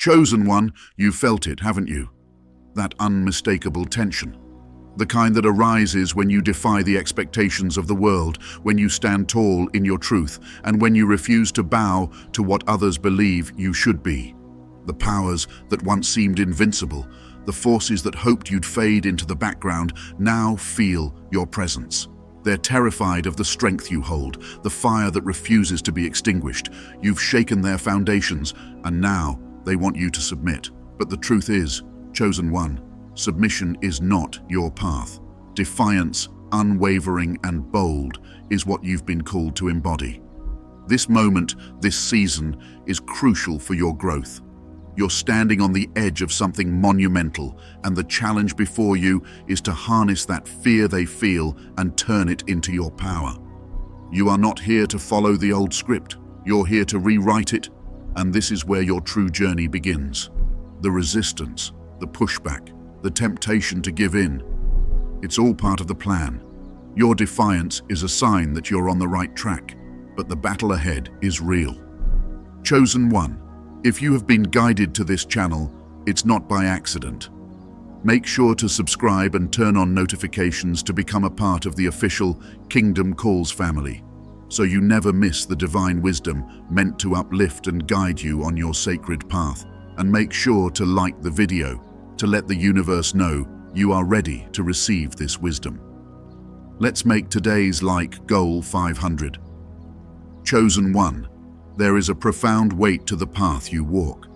Chosen one, you've felt it, haven't you? That unmistakable tension. The kind that arises when you defy the expectations of the world, when you stand tall in your truth, and when you refuse to bow to what others believe you should be. The powers that once seemed invincible, the forces that hoped you'd fade into the background, now feel your presence. They're terrified of the strength you hold, the fire that refuses to be extinguished. You've shaken their foundations, and now they want you to submit. But the truth is, chosen one, submission is not your path. Defiance, unwavering and bold, is what you've been called to embody. This moment, this season, is crucial for your growth. You're standing on the edge of something monumental, and the challenge before you is to harness that fear they feel and turn it into your power. You are not here to follow the old script. You're here to rewrite it, and this is where your true journey begins. The resistance, the pushback, the temptation to give in. It's all part of the plan. Your defiance is a sign that you're on the right track, but the battle ahead is real. Chosen one, if you have been guided to this channel, it's not by accident. Make sure to subscribe and turn on notifications to become a part of the official Kingdom Calls family, so you never miss the divine wisdom meant to uplift and guide you on your sacred path. And make sure to like the video to let the universe know you are ready to receive this wisdom. Let's make today's like goal 500. Chosen one, there is a profound weight to the path you walk.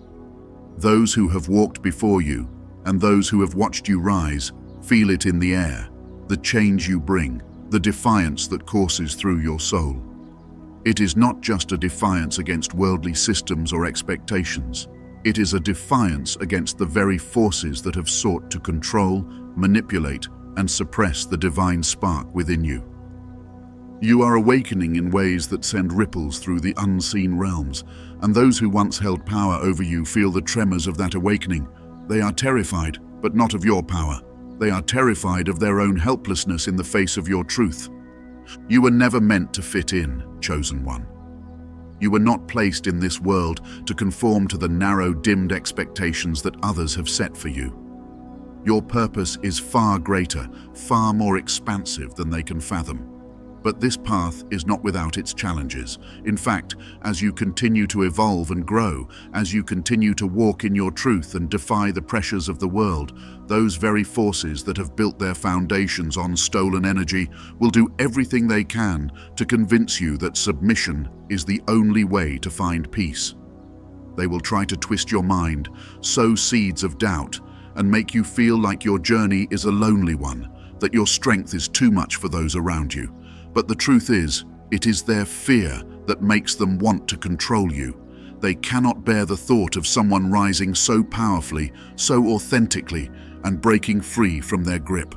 Those who have walked before you and those who have watched you rise feel it in the air, the change you bring, the defiance that courses through your soul. It is not just a defiance against worldly systems or expectations. It is a defiance against the very forces that have sought to control, manipulate, and suppress the divine spark within you. You are awakening in ways that send ripples through the unseen realms, and those who once held power over you feel the tremors of that awakening. They are terrified, but not of your power. They are terrified of their own helplessness in the face of your truth. You were never meant to fit in, chosen one. You were not placed in this world to conform to the narrow, dimmed expectations that others have set for you. Your purpose is far greater, far more expansive than they can fathom. But this path is not without its challenges. In fact, as you continue to evolve and grow, as you continue to walk in your truth and defy the pressures of the world, those very forces that have built their foundations on stolen energy will do everything they can to convince you that submission is the only way to find peace. They will try to twist your mind, sow seeds of doubt, and make you feel like your journey is a lonely one, that your strength is too much for those around you. But the truth is, it is their fear that makes them want to control you. They cannot bear the thought of someone rising so powerfully, so authentically, and breaking free from their grip.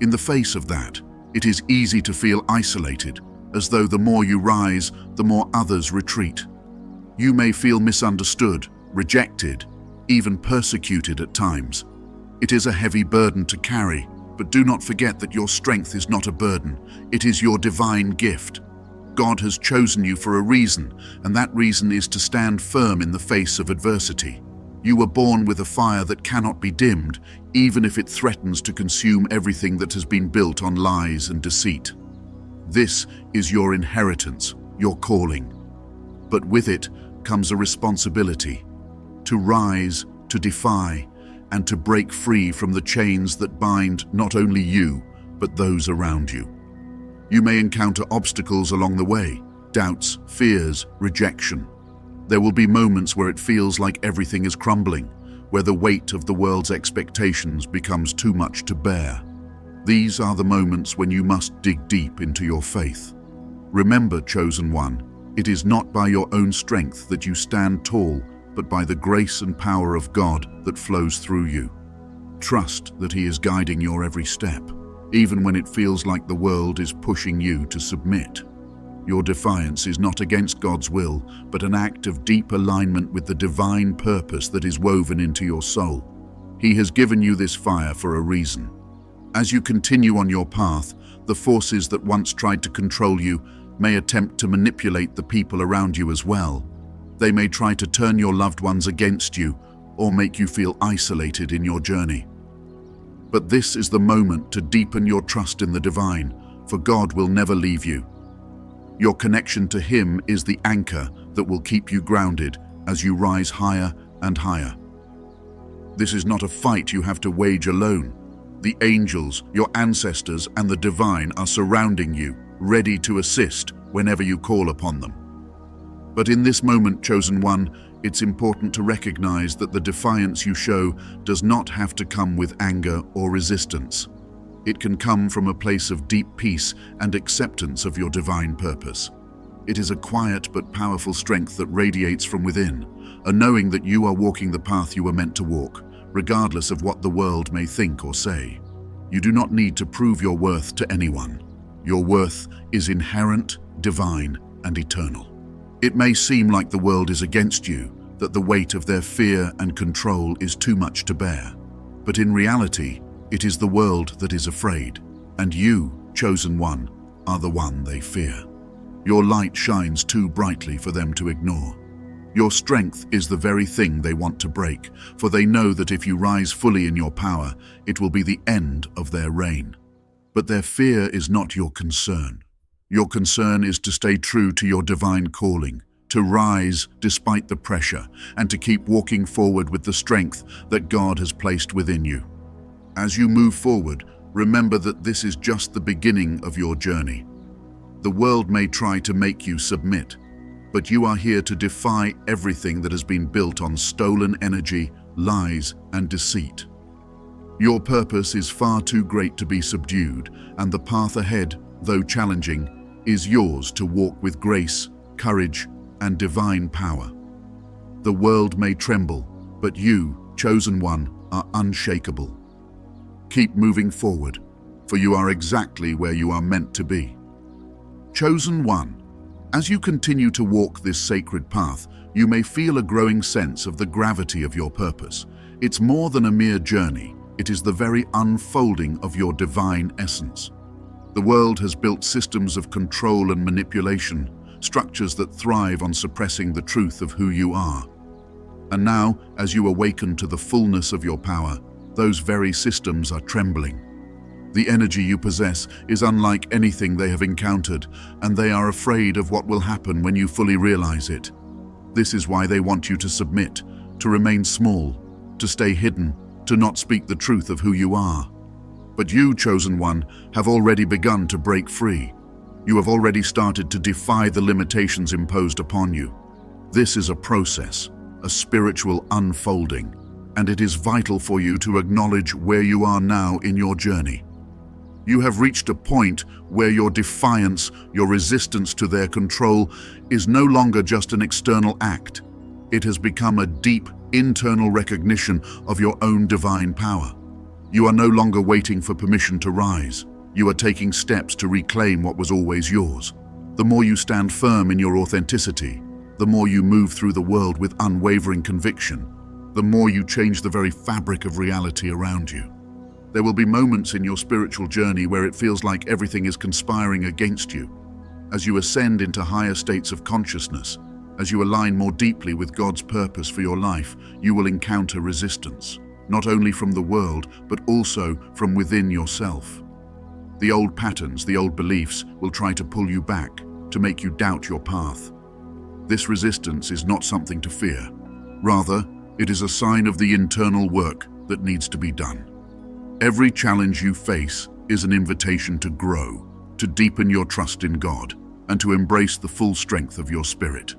In the face of that, it is easy to feel isolated, as though the more you rise, the more others retreat. You may feel misunderstood, rejected, even persecuted at times. It is a heavy burden to carry. But do not forget that your strength is not a burden. It is your divine gift. God has chosen you for a reason, and that reason is to stand firm in the face of adversity. You were born with a fire that cannot be dimmed, even if it threatens to consume everything that has been built on lies and deceit. This is your inheritance, your calling. But with it comes a responsibility to rise, to defy, and to break free from the chains that bind not only you, but those around you. You may encounter obstacles along the way, doubts, fears, rejection. There will be moments where it feels like everything is crumbling, where the weight of the world's expectations becomes too much to bear. These are the moments when you must dig deep into your faith. Remember, chosen one, it is not by your own strength that you stand tall, but by the grace and power of God that flows through you. Trust that He is guiding your every step, even when it feels like the world is pushing you to submit. Your defiance is not against God's will, but an act of deep alignment with the divine purpose that is woven into your soul. He has given you this fire for a reason. As you continue on your path, the forces that once tried to control you may attempt to manipulate the people around you as well. They may try to turn your loved ones against you or make you feel isolated in your journey. But this is the moment to deepen your trust in the divine, for God will never leave you. Your connection to Him is the anchor that will keep you grounded as you rise higher and higher. This is not a fight you have to wage alone. The angels, your ancestors, and the divine are surrounding you, ready to assist whenever you call upon them. But in this moment, chosen one, it's important to recognize that the defiance you show does not have to come with anger or resistance. It can come from a place of deep peace and acceptance of your divine purpose. It is a quiet but powerful strength that radiates from within, a knowing that you are walking the path you were meant to walk, regardless of what the world may think or say. You do not need to prove your worth to anyone. Your worth is inherent, divine, and eternal. It may seem like the world is against you, that the weight of their fear and control is too much to bear. But in reality, it is the world that is afraid, and you, chosen one, are the one they fear. Your light shines too brightly for them to ignore. Your strength is the very thing they want to break, for they know that if you rise fully in your power, it will be the end of their reign. But their fear is not your concern. Your concern is to stay true to your divine calling, to rise despite the pressure, and to keep walking forward with the strength that God has placed within you. As you move forward, remember that this is just the beginning of your journey. The world may try to make you submit, but you are here to defy everything that has been built on stolen energy, lies, and deceit. Your purpose is far too great to be subdued, and the path ahead, though challenging, is yours to walk with grace, courage, and divine power. The world may tremble, but you, chosen one, are unshakable. Keep moving forward, for you are exactly where you are meant to be. Chosen one, as you continue to walk this sacred path, you may feel a growing sense of the gravity of your purpose. It's more than a mere journey, it is the very unfolding of your divine essence. The world has built systems of control and manipulation, structures that thrive on suppressing the truth of who you are. And now, as you awaken to the fullness of your power, those very systems are trembling. The energy you possess is unlike anything they have encountered, and they are afraid of what will happen when you fully realize it. This is why they want you to submit, to remain small, to stay hidden, to not speak the truth of who you are. But you, chosen one, have already begun to break free. You have already started to defy the limitations imposed upon you. This is a process, a spiritual unfolding, and it is vital for you to acknowledge where you are now in your journey. You have reached a point where your defiance, your resistance to their control, is no longer just an external act. It has become a deep, internal recognition of your own divine power. You are no longer waiting for permission to rise. You are taking steps to reclaim what was always yours. The more you stand firm in your authenticity, the more you move through the world with unwavering conviction, the more you change the very fabric of reality around you. There will be moments in your spiritual journey where it feels like everything is conspiring against you. As you ascend into higher states of consciousness, as you align more deeply with God's purpose for your life, you will encounter resistance, not only from the world, but also from within yourself. The old patterns, the old beliefs will try to pull you back, to make you doubt your path. This resistance is not something to fear. Rather, it is a sign of the internal work that needs to be done. Every challenge you face is an invitation to grow, to deepen your trust in God, and to embrace the full strength of your spirit.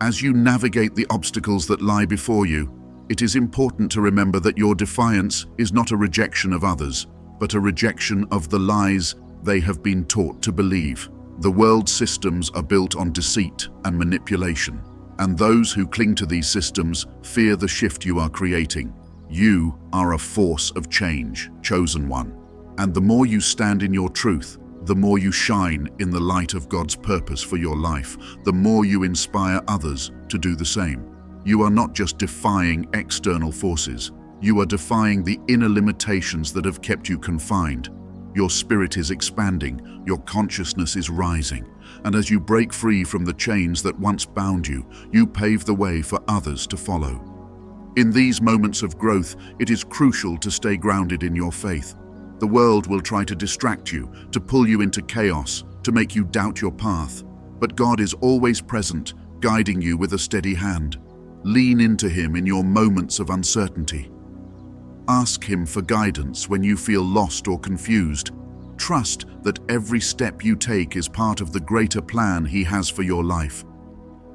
As you navigate the obstacles that lie before you, it is important to remember that your defiance is not a rejection of others, but a rejection of the lies they have been taught to believe. The world's systems are built on deceit and manipulation, and those who cling to these systems fear the shift you are creating. You are a force of change, chosen one. And the more you stand in your truth, the more you shine in the light of God's purpose for your life, the more you inspire others to do the same. You are not just defying external forces, you are defying the inner limitations that have kept you confined. Your spirit is expanding, your consciousness is rising, and as you break free from the chains that once bound you, you pave the way for others to follow. In these moments of growth, it is crucial to stay grounded in your faith. The world will try to distract you, to pull you into chaos, to make you doubt your path. But God is always present, guiding you with a steady hand. Lean into Him in your moments of uncertainty. Ask Him for guidance when you feel lost or confused. Trust that every step you take is part of the greater plan He has for your life.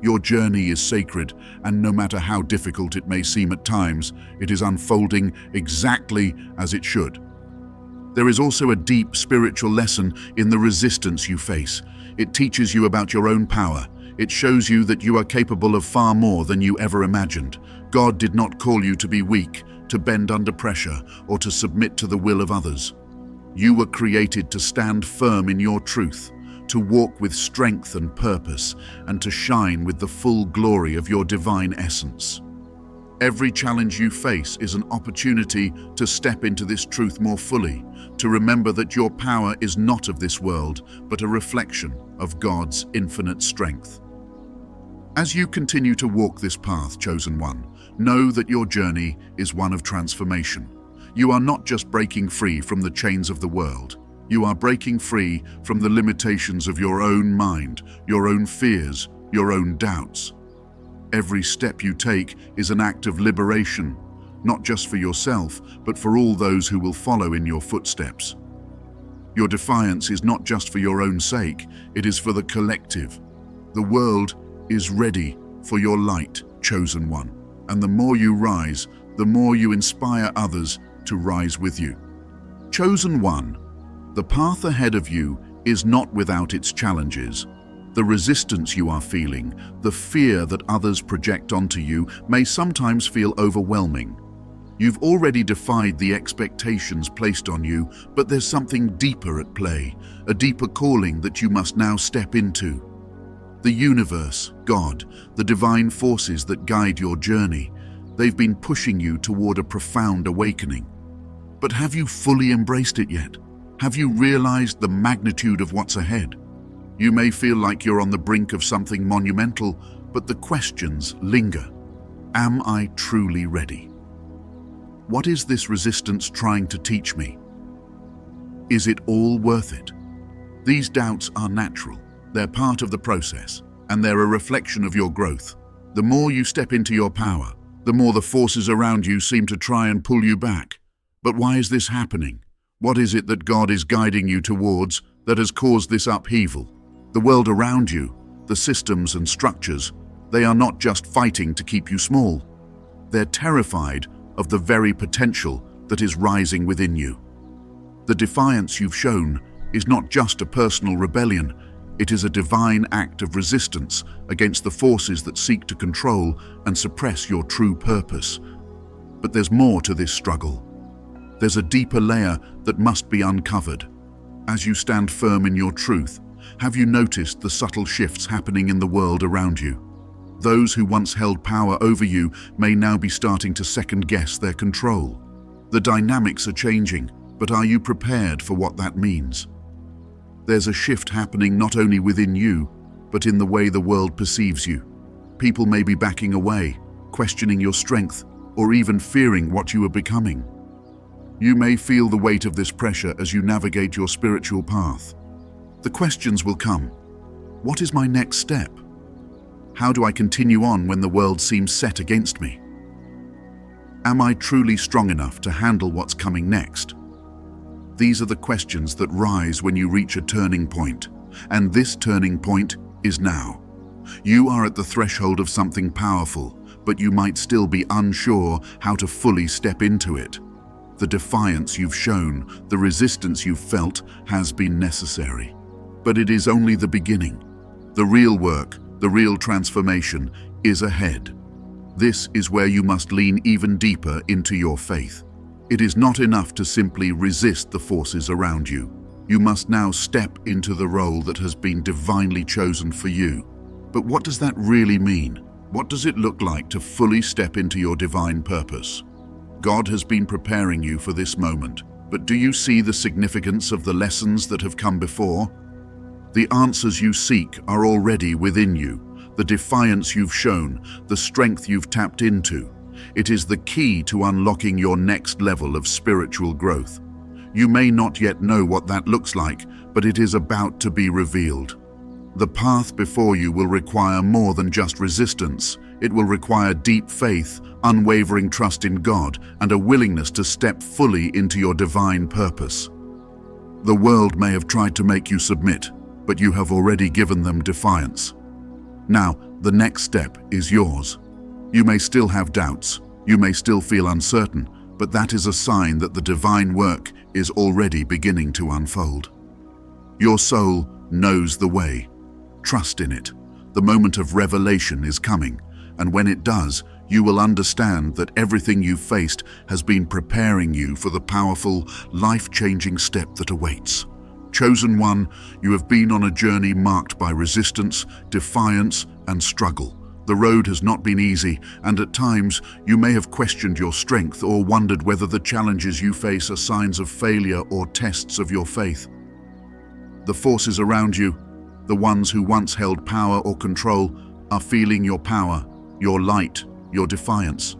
Your journey is sacred, and no matter how difficult it may seem at times, it is unfolding exactly as it should. There is also a deep spiritual lesson in the resistance you face. It teaches you about your own power. It shows you that you are capable of far more than you ever imagined. God did not call you to be weak, to bend under pressure, or to submit to the will of others. You were created to stand firm in your truth, to walk with strength and purpose, and to shine with the full glory of your divine essence. Every challenge you face is an opportunity to step into this truth more fully, to remember that your power is not of this world, but a reflection of God's infinite strength. As you continue to walk this path, chosen one, know that your journey is one of transformation. You are not just breaking free from the chains of the world. You are breaking free from the limitations of your own mind, your own fears, your own doubts. Every step you take is an act of liberation, not just for yourself, but for all those who will follow in your footsteps. Your defiance is not just for your own sake, it is for the collective. The world is ready for your light, chosen one, and the more you rise, the more you inspire others to rise with you. Chosen one, the path ahead of you is not without its challenges. The resistance you are feeling, the fear that others project onto you may sometimes feel overwhelming. You've already defied the expectations placed on you, but there's something deeper at play, a deeper calling that you must now step into. The universe, God, the divine forces that guide your journey, they've been pushing you toward a profound awakening. But have you fully embraced it yet? Have you realized the magnitude of what's ahead? You may feel like you're on the brink of something monumental, but the questions linger. Am I truly ready? What is this resistance trying to teach me? Is it all worth it? These doubts are natural. They're part of the process, and they're a reflection of your growth. The more you step into your power, the more the forces around you seem to try and pull you back. But why is this happening? What is it that God is guiding you towards that has caused this upheaval? The world around you, the systems and structures, they are not just fighting to keep you small. They're terrified of the very potential that is rising within you. The defiance you've shown is not just a personal rebellion, it is a divine act of resistance against the forces that seek to control and suppress your true purpose. But there's more to this struggle. There's a deeper layer that must be uncovered. As you stand firm in your truth, have you noticed the subtle shifts happening in the world around you? Those who once held power over you may now be starting to second-guess their control. The dynamics are changing, but are you prepared for what that means? There's a shift happening not only within you, but in the way the world perceives you. People may be backing away, questioning your strength, or even fearing what you are becoming. You may feel the weight of this pressure as you navigate your spiritual path. The questions will come. What is my next step? How do I continue on when the world seems set against me? Am I truly strong enough to handle what's coming next? These are the questions that rise when you reach a turning point, and this turning point is now. You are at the threshold of something powerful, but you might still be unsure how to fully step into it. The defiance you've shown, the resistance you've felt, has been necessary. But it is only the beginning. The real work, the real transformation, is ahead. This is where you must lean even deeper into your faith. It is not enough to simply resist the forces around you. You must now step into the role that has been divinely chosen for you. But what does that really mean? What does it look like to fully step into your divine purpose? God has been preparing you for this moment. But do you see the significance of the lessons that have come before? The answers you seek are already within you. The defiance you've shown, the strength you've tapped into. It is the key to unlocking your next level of spiritual growth. You may not yet know what that looks like, but it is about to be revealed. The path before you will require more than just resistance. It will require deep faith, unwavering trust in God, and a willingness to step fully into your divine purpose. The world may have tried to make you submit, but you have already given them defiance. Now, the next step is yours. You may still have doubts, you may still feel uncertain, but that is a sign that the divine work is already beginning to unfold. Your soul knows the way. Trust in it. The moment of revelation is coming, and when it does, you will understand that everything you've faced has been preparing you for the powerful, life-changing step that awaits. Chosen one, you have been on a journey marked by resistance, defiance, and struggle. The road has not been easy, and at times you may have questioned your strength or wondered whether the challenges you face are signs of failure or tests of your faith. The forces around you, the ones who once held power or control, are feeling your power, your light, your defiance.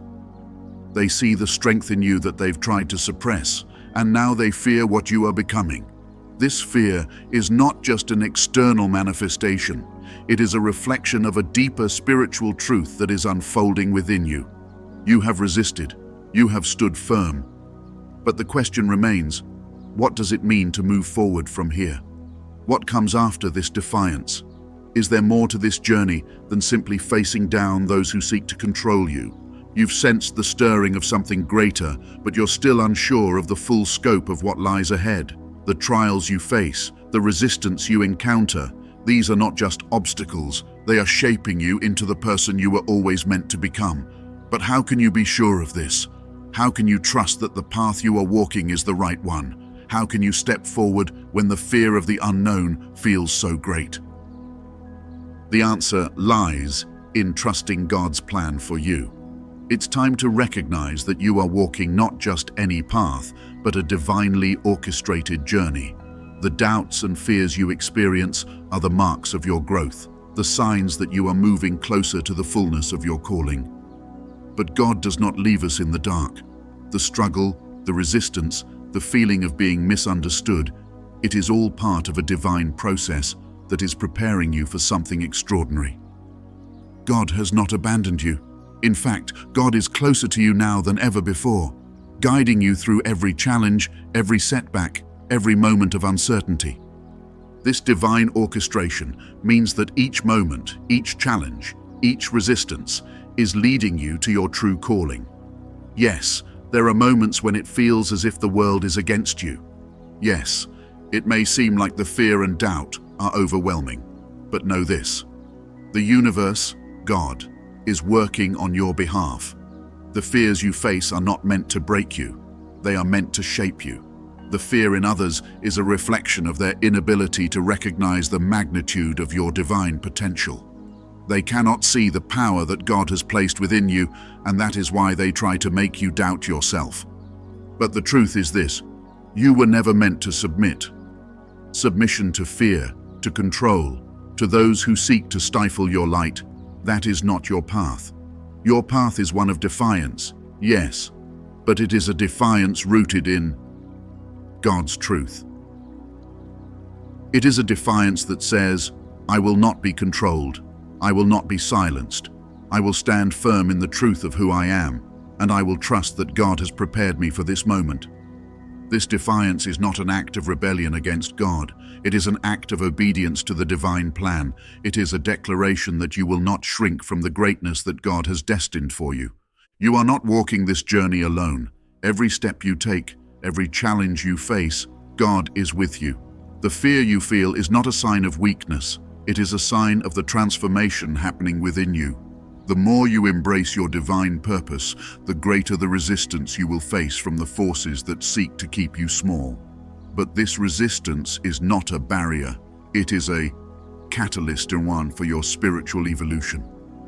They see the strength in you that they've tried to suppress, and now they fear what you are becoming. This fear is not just an external manifestation. It is a reflection of a deeper spiritual truth that is unfolding within you. You have resisted. You have stood firm. But the question remains, what does it mean to move forward from here? What comes after this defiance? Is there more to this journey than simply facing down those who seek to control you? You've sensed the stirring of something greater, but you're still unsure of the full scope of what lies ahead. The trials you face, the resistance you encounter, these are not just obstacles, they are shaping you into the person you were always meant to become. But how can you be sure of this? How can you trust that the path you are walking is the right one? How can you step forward when the fear of the unknown feels so great? The answer lies in trusting God's plan for you. It's time to recognize that you are walking not just any path, but a divinely orchestrated journey. The doubts and fears you experience are the marks of your growth, the signs that you are moving closer to the fullness of your calling. But God does not leave us in the dark. The struggle, the resistance, the feeling of being misunderstood, it is all part of a divine process that is preparing you for something extraordinary. God has not abandoned you. In fact, God is closer to you now than ever before, guiding you through every challenge, every setback, every moment of uncertainty. This divine orchestration means that each moment, each challenge, each resistance is leading you to your true calling. Yes, there are moments when it feels as if the world is against you. Yes, it may seem like the fear and doubt are overwhelming. But know this: the universe, God, is working on your behalf. The fears you face are not meant to break you. They are meant to shape you. The fear in others is a reflection of their inability to recognize the magnitude of your divine potential. They cannot see the power that God has placed within you, and that is why they try to make you doubt yourself. But the truth is this: you were never meant to submit. Submission to fear, to control, to those who seek to stifle your light, that is not your path. Your path is one of defiance, yes, but it is a defiance rooted in God's truth. It is a defiance that says, I will not be controlled, I will not be silenced, I will stand firm in the truth of who I am, and I will trust that God has prepared me for this moment. This defiance is not an act of rebellion against God. It is an act of obedience to the divine plan. It is a declaration that you will not shrink from the greatness that God has destined for you. You are not walking this journey alone. Every step you take, every challenge you face, God is with you. The fear you feel is not a sign of weakness. It is a sign of the transformation happening within you. The more you embrace your divine purpose, the greater the resistance you will face from the forces that seek to keep you small. But this resistance is not a barrier. It is a catalyst and one for your spiritual evolution.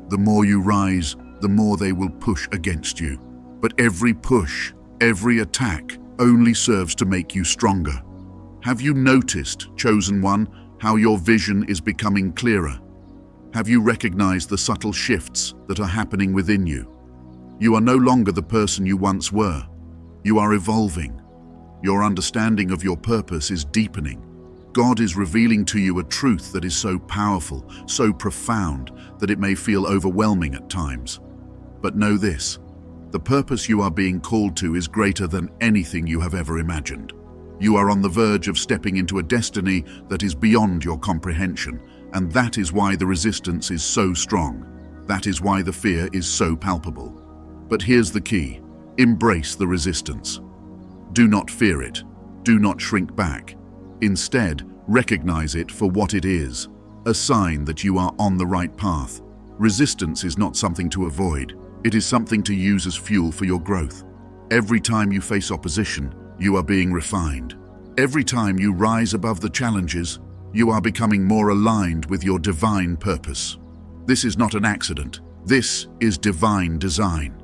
The more you rise, the more they will push against you. But every push, every attack only serves to make you stronger. Have you noticed, chosen one, how your vision is becoming clearer? Have you recognized the subtle shifts that are happening within you? You are no longer the person you once were. You are evolving. Your understanding of your purpose is deepening. God is revealing to you a truth that is so powerful, so profound, that it may feel overwhelming at times. But know this: the purpose you are being called to is greater than anything you have ever imagined. You are on the verge of stepping into a destiny that is beyond your comprehension, and that is why the resistance is so strong. That is why the fear is so palpable. But here's the key: embrace the resistance. Do not fear it. Do not shrink back. Instead, recognize it for what it is, a sign that you are on the right path. Resistance is not something to avoid. It is something to use as fuel for your growth. Every time you face opposition, you are being refined. Every time you rise above the challenges, you are becoming more aligned with your divine purpose. This is not an accident. This is divine design.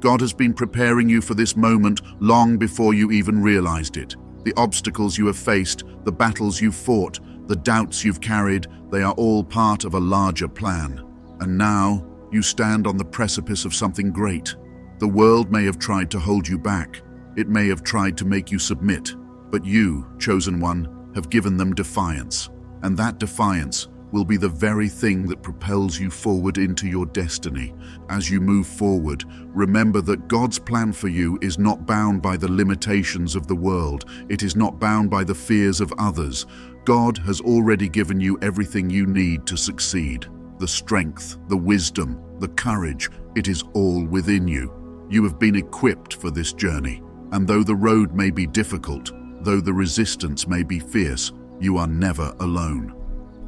God has been preparing you for this moment long before you even realized it. The obstacles you have faced, the battles you've fought, the doubts you've carried, they are all part of a larger plan. And now, you stand on the precipice of something great. The world may have tried to hold you back. It may have tried to make you submit. But you, chosen one, have given them defiance. And that defiance will be the very thing that propels you forward into your destiny. As you move forward, remember that God's plan for you is not bound by the limitations of the world. It is not bound by the fears of others. God has already given you everything you need to succeed. The strength, the wisdom, the courage, it is all within you. You have been equipped for this journey. And though the road may be difficult, though the resistance may be fierce, you are never alone.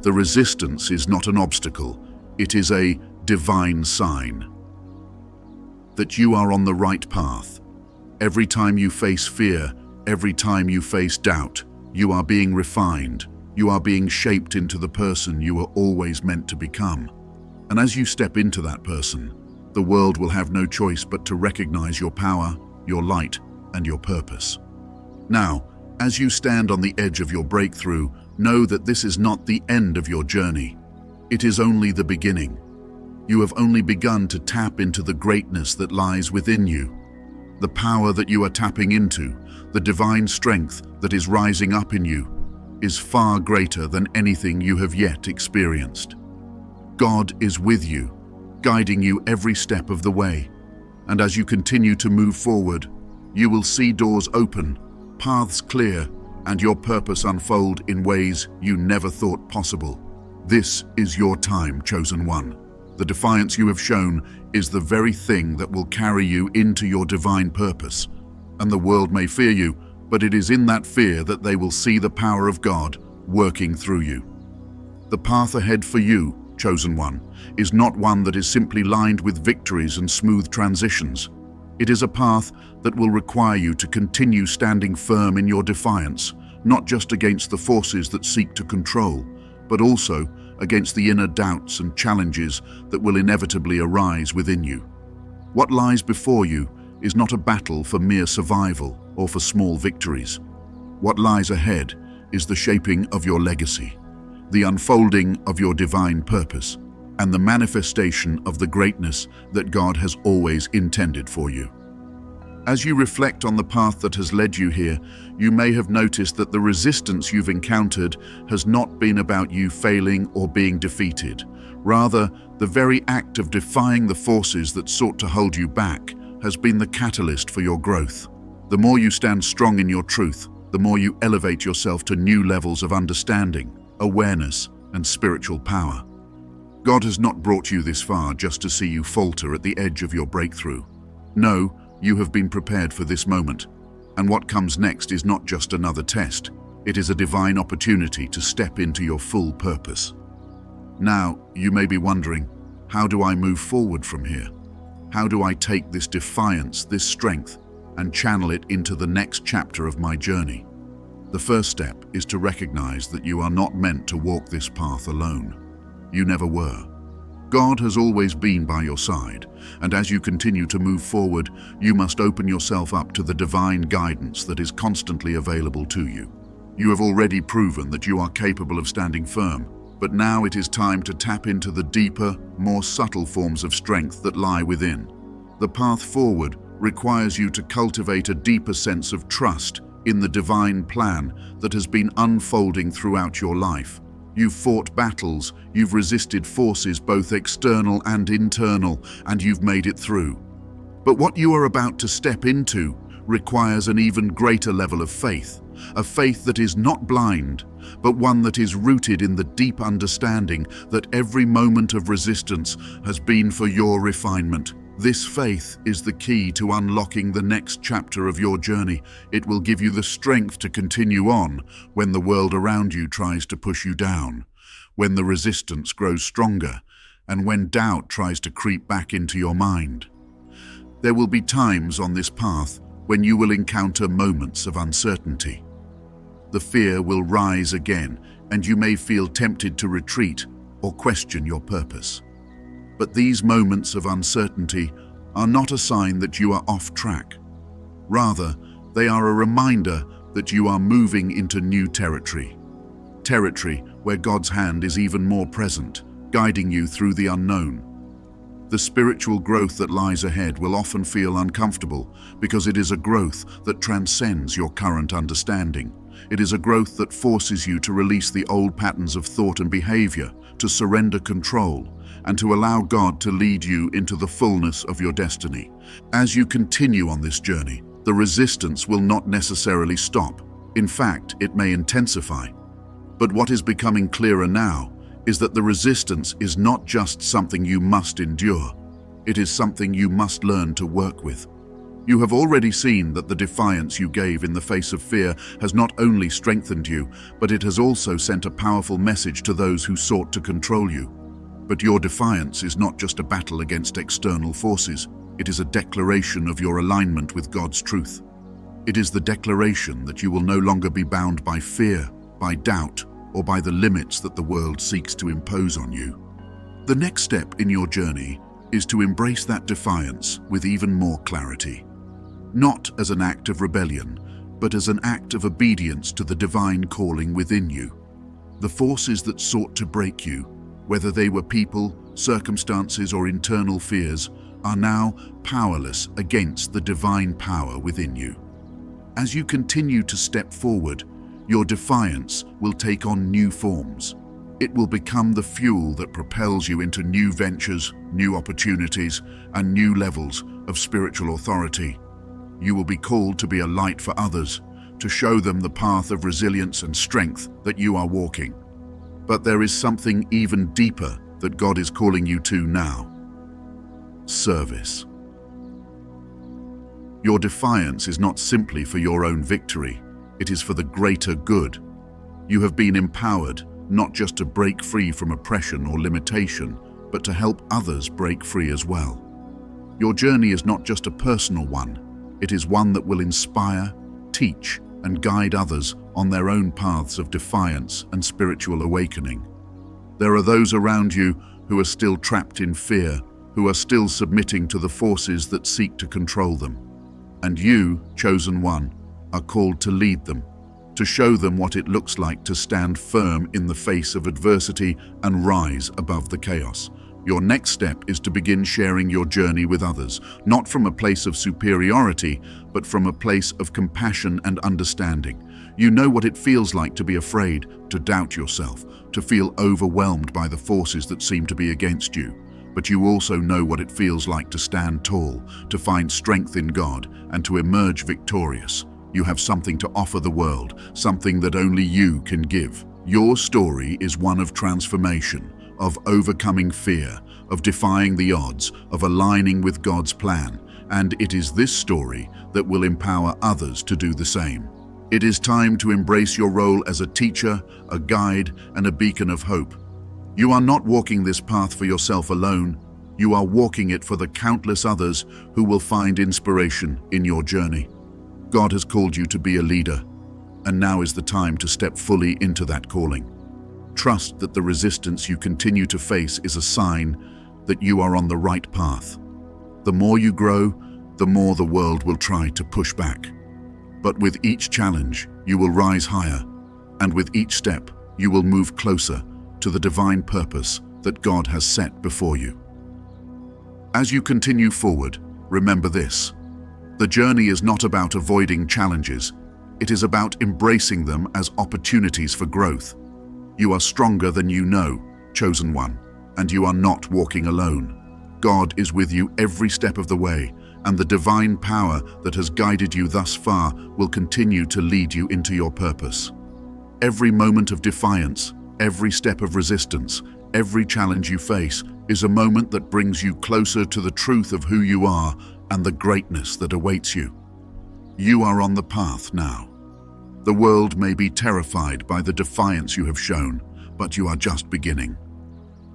The resistance is not an obstacle, it is a divine sign that you are on the right path. Every time you face fear, every time you face doubt, you are being refined. You are being shaped into the person you were always meant to become. And as you step into that person, the world will have no choice but to recognize your power, your light, and your purpose. Now, as you stand on the edge of your breakthrough, know that this is not the end of your journey. It is only the beginning. You have only begun to tap into the greatness that lies within you. The power that you are tapping into, the divine strength that is rising up in you, is far greater than anything you have yet experienced. God is with you, guiding you every step of the way. And as you continue to move forward, you will see doors open, paths clear, and your purpose unfold in ways you never thought possible. This is your time, chosen one. The defiance you have shown is the very thing that will carry you into your divine purpose. And the world may fear you, but it is in that fear that they will see the power of God working through you. The path ahead for you, chosen one, is not one that is simply lined with victories and smooth transitions. It is a path that will require you to continue standing firm in your defiance, not just against the forces that seek to control, but also against the inner doubts and challenges that will inevitably arise within you. What lies before you is not a battle for mere survival or for small victories. What lies ahead is the shaping of your legacy, the unfolding of your divine purpose, and the manifestation of the greatness that God has always intended for you. As you reflect on the path that has led you here, you may have noticed that the resistance you've encountered has not been about you failing or being defeated. Rather, the very act of defying the forces that sought to hold you back has been the catalyst for your growth. The more you stand strong in your truth, the more you elevate yourself to new levels of understanding, awareness, and spiritual power. God has not brought you this far just to see you falter at the edge of your breakthrough. No, you have been prepared for this moment. And what comes next is not just another test. It is a divine opportunity to step into your full purpose. Now, you may be wondering, how do I move forward from here? How do I take this defiance, this strength, and channel it into the next chapter of my journey? The first step is to recognize that you are not meant to walk this path alone. You never were. God has always been by your side, and as you continue to move forward, you must open yourself up to the divine guidance that is constantly available to you. You have already proven that you are capable of standing firm, but now it is time to tap into the deeper, more subtle forms of strength that lie within. The path forward requires you to cultivate a deeper sense of trust in the divine plan that has been unfolding throughout your life. You've fought battles, you've resisted forces both external and internal, and you've made it through. But what you are about to step into requires an even greater level of faith, a faith that is not blind, but one that is rooted in the deep understanding that every moment of resistance has been for your refinement. This faith is the key to unlocking the next chapter of your journey. It will give you the strength to continue on when the world around you tries to push you down, when the resistance grows stronger, and when doubt tries to creep back into your mind. There will be times on this path when you will encounter moments of uncertainty. The fear will rise again, and you may feel tempted to retreat or question your purpose. But these moments of uncertainty are not a sign that you are off track. Rather, they are a reminder that you are moving into new territory. Territory where God's hand is even more present, guiding you through the unknown. The spiritual growth that lies ahead will often feel uncomfortable because it is a growth that transcends your current understanding. It is a growth that forces you to release the old patterns of thought and behavior, to surrender control, and to allow God to lead you into the fullness of your destiny. As you continue on this journey, the resistance will not necessarily stop. In fact, it may intensify. But what is becoming clearer now is that the resistance is not just something you must endure. It is something you must learn to work with. You have already seen that the defiance you gave in the face of fear has not only strengthened you, but it has also sent a powerful message to those who sought to control you. But your defiance is not just a battle against external forces. It is a declaration of your alignment with God's truth. It is the declaration that you will no longer be bound by fear, by doubt, or by the limits that the world seeks to impose on you. The next step in your journey is to embrace that defiance with even more clarity. Not as an act of rebellion, but as an act of obedience to the divine calling within you. The forces that sought to break you, whether they were people, circumstances, or internal fears, are now powerless against the divine power within you. As you continue to step forward, your defiance will take on new forms. It will become the fuel that propels you into new ventures, new opportunities, and new levels of spiritual authority. You will be called to be a light for others, to show them the path of resilience and strength that you are walking. But there is something even deeper that God is calling you to now. Service. Your defiance is not simply for your own victory, it is for the greater good. You have been empowered not just to break free from oppression or limitation, but to help others break free as well. Your journey is not just a personal one, it is one that will inspire, teach, and guide others on their own paths of defiance and spiritual awakening. There are those around you who are still trapped in fear, who are still submitting to the forces that seek to control them. And you, chosen one, are called to lead them, to show them what it looks like to stand firm in the face of adversity and rise above the chaos. Your next step is to begin sharing your journey with others, not from a place of superiority, but from a place of compassion and understanding. You know what it feels like to be afraid, to doubt yourself, to feel overwhelmed by the forces that seem to be against you. But you also know what it feels like to stand tall, to find strength in God, and to emerge victorious. You have something to offer the world, something that only you can give. Your story is one of transformation, of overcoming fear, of defying the odds, of aligning with God's plan, and it is this story that will empower others to do the same. It is time to embrace your role as a teacher, a guide, and a beacon of hope. You are not walking this path for yourself alone. You are walking it for the countless others who will find inspiration in your journey. God has called you to be a leader, and now is the time to step fully into that calling. Trust that the resistance you continue to face is a sign that you are on the right path. The more you grow, the more the world will try to push back. But with each challenge, you will rise higher, and with each step, you will move closer to the divine purpose that God has set before you. As you continue forward, remember this: the journey is not about avoiding challenges, it is about embracing them as opportunities for growth. You are stronger than you know, chosen one, and you are not walking alone. God is with you every step of the way, and the divine power that has guided you thus far will continue to lead you into your purpose. Every moment of defiance, every step of resistance, every challenge you face is a moment that brings you closer to the truth of who you are and the greatness that awaits you. You are on the path now. The world may be terrified by the defiance you have shown, but you are just beginning.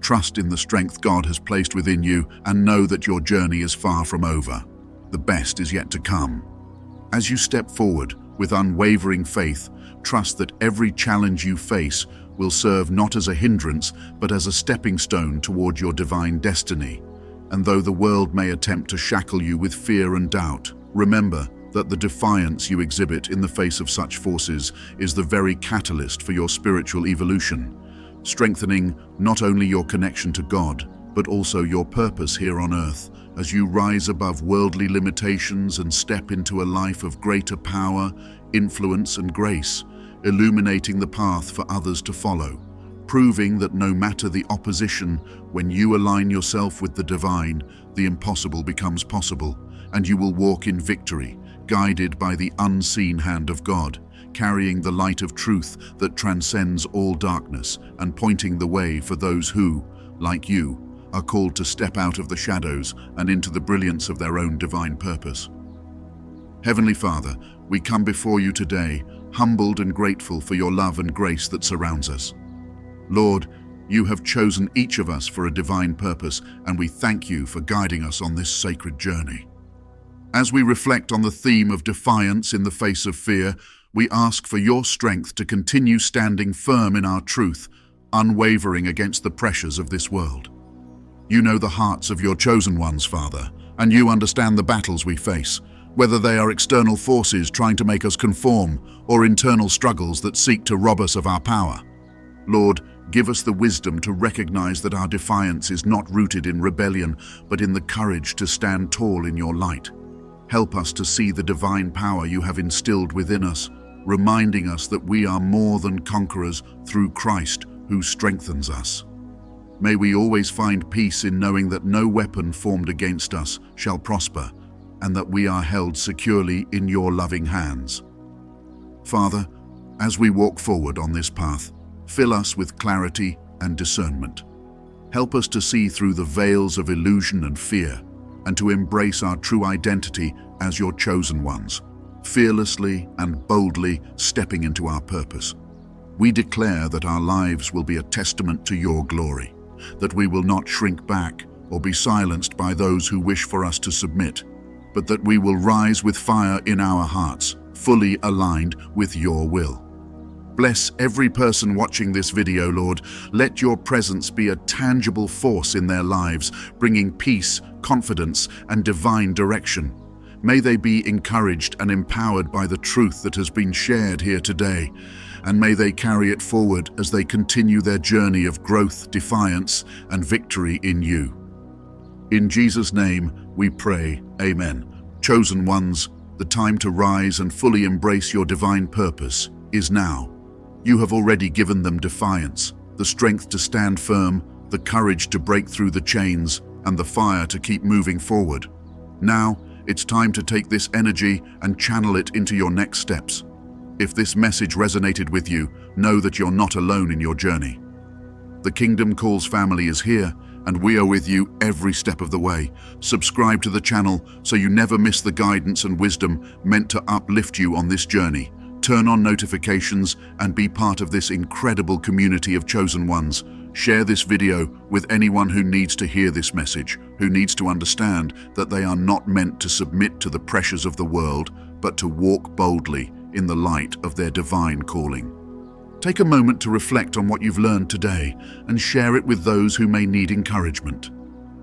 Trust in the strength God has placed within you and know that your journey is far from over. The best is yet to come. As you step forward with unwavering faith, trust that every challenge you face will serve not as a hindrance, but as a stepping stone toward your divine destiny. And though the world may attempt to shackle you with fear and doubt, remember that the defiance you exhibit in the face of such forces is the very catalyst for your spiritual evolution, strengthening not only your connection to God, but also your purpose here on earth as you rise above worldly limitations and step into a life of greater power, influence, and grace, illuminating the path for others to follow, proving that no matter the opposition, when you align yourself with the divine, the impossible becomes possible, and you will walk in victory, guided by the unseen hand of God, carrying the light of truth that transcends all darkness and pointing the way for those who, like you, are called to step out of the shadows and into the brilliance of their own divine purpose. Heavenly Father, we come before you today, humbled and grateful for your love and grace that surrounds us. Lord, you have chosen each of us for a divine purpose, and we thank you for guiding us on this sacred journey. As we reflect on the theme of defiance in the face of fear, we ask for your strength to continue standing firm in our truth, unwavering against the pressures of this world. You know the hearts of your chosen ones, Father, and you understand the battles we face, whether they are external forces trying to make us conform or internal struggles that seek to rob us of our power. Lord, give us the wisdom to recognize that our defiance is not rooted in rebellion, but in the courage to stand tall in your light. Help us to see the divine power you have instilled within us, reminding us that we are more than conquerors through Christ who strengthens us. May we always find peace in knowing that no weapon formed against us shall prosper, and that we are held securely in your loving hands. Father, as we walk forward on this path, fill us with clarity and discernment. Help us to see through the veils of illusion and fear, and to embrace our true identity as your chosen ones, fearlessly and boldly stepping into our purpose. We declare that our lives will be a testament to your glory, that we will not shrink back or be silenced by those who wish for us to submit, but that we will rise with fire in our hearts, fully aligned with your will. Bless every person watching this video, Lord. Let your presence be a tangible force in their lives, bringing peace, confidence, and divine direction. May they be encouraged and empowered by the truth that has been shared here today, and may they carry it forward as they continue their journey of growth, defiance, and victory in you. In Jesus' name we pray, Amen. Chosen ones, the time to rise and fully embrace your divine purpose is now. You have already given them defiance, the strength to stand firm, the courage to break through the chains, and the fire to keep moving forward. Now, it's time to take this energy and channel it into your next steps. If this message resonated with you, know that you're not alone in your journey. The Kingdom Calls family is here, and we are with you every step of the way. Subscribe to the channel so you never miss the guidance and wisdom meant to uplift you on this journey. Turn on notifications and be part of this incredible community of chosen ones. Share this video with anyone who needs to hear this message, who needs to understand that they are not meant to submit to the pressures of the world, but to walk boldly in the light of their divine calling. Take a moment to reflect on what you've learned today and share it with those who may need encouragement.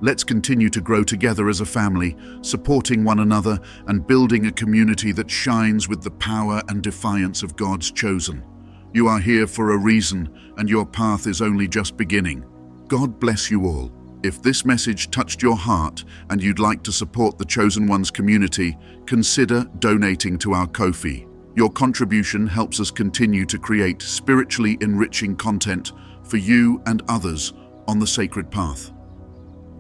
Let's continue to grow together as a family, supporting one another and building a community that shines with the power and defiance of God's chosen. You are here for a reason, and your path is only just beginning. God bless you all. If this message touched your heart and you'd like to support the Chosen Ones community, consider donating to our Ko-fi. Your contribution helps us continue to create spiritually enriching content for you and others on the sacred path.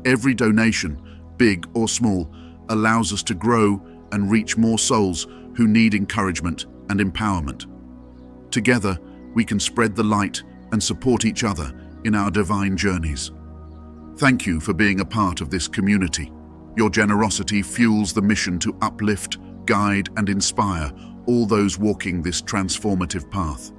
Every donation, big or small, allows us to grow and reach more souls who need encouragement and empowerment. Together, we can spread the light and support each other in our divine journeys. Thank you for being a part of this community. Your generosity fuels the mission to uplift, guide, and inspire all those walking this transformative path.